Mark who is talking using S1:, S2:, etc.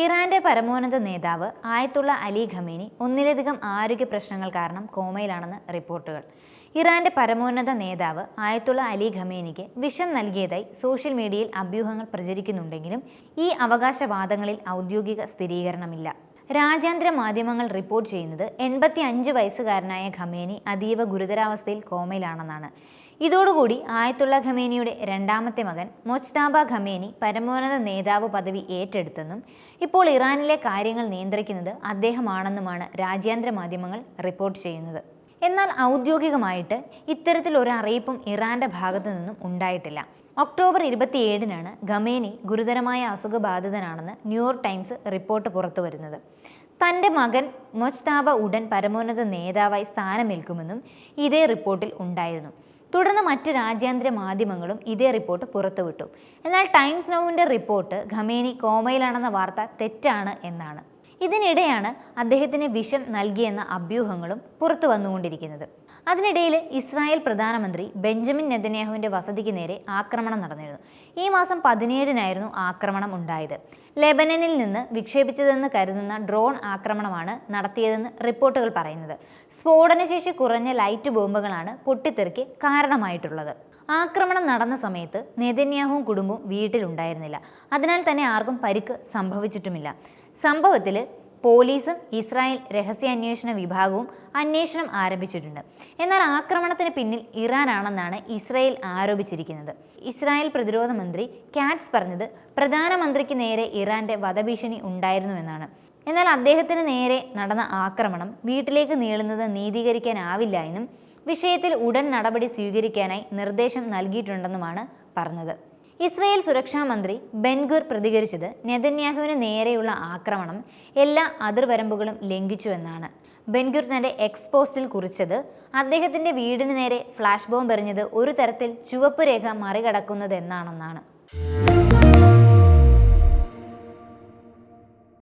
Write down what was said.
S1: ഇറാന്റെ പരമോന്നത നേതാവ് ആയത്തുള്ള അലി ഖമേനി ഒന്നിലധികം ആരോഗ്യ പ്രശ്നങ്ങൾ കാരണം കോമയിലാണെന്ന് റിപ്പോർട്ടുകൾ. ഇറാന്റെ പരമോന്നത നേതാവ് ആയത്തുള്ള അലി ഖമേനിക്ക് വിഷം നൽകിയതായി സോഷ്യൽ മീഡിയയിൽ അഭ്യൂഹങ്ങൾ പ്രചരിക്കുന്നുണ്ടെങ്കിലും ഈ അവകാശവാദങ്ങളിൽ ഔദ്യോഗിക സ്ഥിരീകരണമില്ല. രാജ്യാന്തര മാധ്യമങ്ങൾ റിപ്പോർട്ട് ചെയ്യുന്നത് 85 വയസ്സുകാരനായ ഖമേനി അതീവ ഗുരുതരാവസ്ഥയിൽ കോമയിലാണെന്നാണ്. ഇതോടുകൂടി ആയത്തുള്ള ഖമേനിയുടെ രണ്ടാമത്തെ മകൻ മൊജ്തബ ഖമേനി പരമോന്നത നേതാവ് പദവി ഏറ്റെടുത്തെന്നും ഇപ്പോൾ ഇറാനിലെ കാര്യങ്ങൾ നിയന്ത്രിക്കുന്നത് അദ്ദേഹമാണെന്നുമാണ് രാജ്യാന്തര മാധ്യമങ്ങൾ റിപ്പോർട്ട് ചെയ്യുന്നത്. എന്നാൽ ഔദ്യോഗികമായിട്ട് ഇത്തരത്തിൽ ഒരു അറിയിപ്പും ഇറാന്റെ ഭാഗത്തു നിന്നും ഉണ്ടായിട്ടില്ല. ഒക്ടോബർ 27-നാണ് ഖമേനി ഗുരുതരമായ അസുഖബാധിതനാണെന്ന് ന്യൂയോർക്ക് ടൈംസ് റിപ്പോർട്ട് പുറത്തുവരുന്നത്. തൻ്റെ മകൻ മൊജ്തബ ഉടൻ പരമോന്നത നേതാവായി സ്ഥാനമേൽക്കുമെന്നും ഇതേ റിപ്പോർട്ടിൽ ഉണ്ടായിരുന്നു. തുടർന്ന് മറ്റ് രാജ്യാന്തര മാധ്യമങ്ങളും ഇതേ റിപ്പോർട്ട് പുറത്തുവിട്ടു. എന്നാൽ ടൈംസ് നൗവിൻ്റെ റിപ്പോർട്ട് ഖമേനി കോമയിലാണെന്ന വാർത്ത തെറ്റാണ് എന്നാണ്. ഇതിനിടെയാണ് അദ്ദേഹത്തിന് വിഷം നൽകിയെന്ന അഭ്യൂഹങ്ങളും പുറത്തു വന്നുകൊണ്ടിരിക്കുന്നത്. അതിനിടയിൽ ഇസ്രായേൽ പ്രധാനമന്ത്രി ബെഞ്ചമിൻ നെതന്യാഹുവിൻ്റെ വസതിക്ക് നേരെ ആക്രമണം നടന്നിരുന്നു. ഈ മാസം 17-നായിരുന്നു ആക്രമണം ഉണ്ടായത്. ലെബനനിൽ നിന്ന് വിക്ഷേപിച്ചതെന്ന് കരുതുന്ന ഡ്രോൺ ആക്രമണമാണ് നടത്തിയതെന്ന് റിപ്പോർട്ടുകൾ പറയുന്നത്. സ്ഫോടനശേഷി കുറഞ്ഞ ലൈറ്റ് ബോംബുകളാണ് പൊട്ടിത്തെറിക്ക് കാരണമായിട്ടുള്ളത്. ആക്രമണം നടന്ന സമയത്ത് നെതന്യാഹുവും കുടുംബവും വീട്ടിലുണ്ടായിരുന്നില്ല. അതിനാൽ തന്നെ ആർക്കും പരിക്ക് സംഭവിച്ചിട്ടുമില്ല. സംഭവത്തിൽ പോലീസും ഇസ്രായേൽ രഹസ്യാന്വേഷണ വിഭാഗവും അന്വേഷണം ആരംഭിച്ചിട്ടുണ്ട്. എന്നാൽ ആക്രമണത്തിന് പിന്നിൽ ഇറാനാണെന്നാണ് ഇസ്രായേൽ ആരോപിച്ചിരിക്കുന്നത്. ഇസ്രായേൽ പ്രതിരോധ മന്ത്രി കാറ്റ്സ് പറഞ്ഞത് പ്രധാനമന്ത്രിക്ക് നേരെ ഇറാന്റെ വധഭീഷണി ഉണ്ടായിരുന്നുവെന്നാണ്. എന്നാൽ അദ്ദേഹത്തിന് നേരെ നടന്ന ആക്രമണം വീട്ടിലേക്ക് നീളുന്നത് നീതീകരിക്കാനാവില്ല എന്നും വിഷയത്തിൽ ഉടൻ നടപടി സ്വീകരിക്കാനായി നിർദ്ദേശം നൽകിയിട്ടുണ്ടെന്നുമാണ് പറഞ്ഞത്. ഇസ്രായേൽ സുരക്ഷാ മന്ത്രി ബെൻഗുർ പ്രതികരിച്ചത് നെതന്യാഹുവിന് നേരെയുള്ള ആക്രമണം എല്ലാ അതിർവരമ്പുകളും ലംഘിച്ചുവെന്നാണ്. ബെൻഗുർ തൻ്റെ എക്സ് പോസ്റ്റിൽ കുറിച്ചത് അദ്ദേഹത്തിൻ്റെ വീടിന് നേരെ ഫ്ലാഷ് ബോംബ് എറിഞ്ഞത് ഒരു തരത്തിൽ ചുവപ്പ് രേഖ മറികടക്കുന്നതെന്നാണെന്നാണ്.